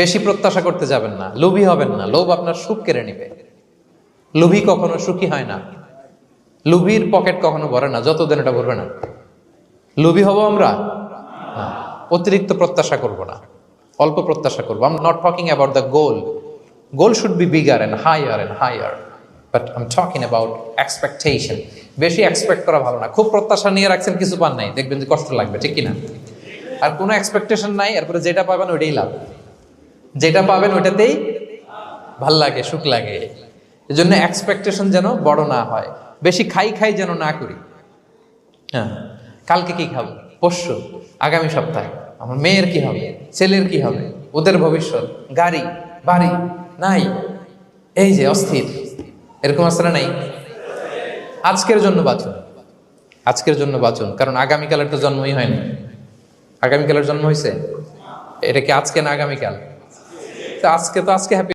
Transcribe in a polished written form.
বেশি প্রত্যাশা করতে যাবেন না, লোভী হবেন না। লোভ আপনার সুখ কেড়ে নিবে। লোভী কখনো সুখী হয় না। লোভীর পকেট কখনো ভরে না, যতদিন এটা ভরবে না। লোভী হব আমরা না। অতিরিক্ত প্রত্যাশা করব না, অল্প প্রত্যাশা করবো। I am not talking about the goal. Goal should be bigger and higher, but I am talking about expectation. বেশি এক্সপেক্ট করা ভালো না। খুব প্রত্যাশা নিয়ে রাখছেন, কিছু পান নাই, দেখবেন যে কষ্ট লাগবে, ঠিক কিনা? আর কোনো এক্সপেকটেশন নাই, এরপরে যেটা পাবেন ওইটাই লাভ। যেটা পাবেন ওইটাতেই ভাল লাগে, সুখ লাগে। এই জন্য এক্সপেকটেশন যেন বড় না হয়। বেশি খাই যেন না করি। হ্যাঁ, কালকে কি খাবো, পরশু, আগামী সপ্তাহে আমার মেয়ের কি হবে, ছেলের কি হবে, ওদের ভবিষ্যৎ, গাড়ি বাড়ি নাই, এই যে অস্থির, এরকম আসলে নাই। আজকের জন্য বাঁচুন, আজকের জন্য বাঁচুন, কারণ আগামীকালের তো জন্মই হয়নি। আগামীকালের জন্ম হয়েছে, এটা কি আজকে না আগামীকাল? তো আজকে হ্যাপি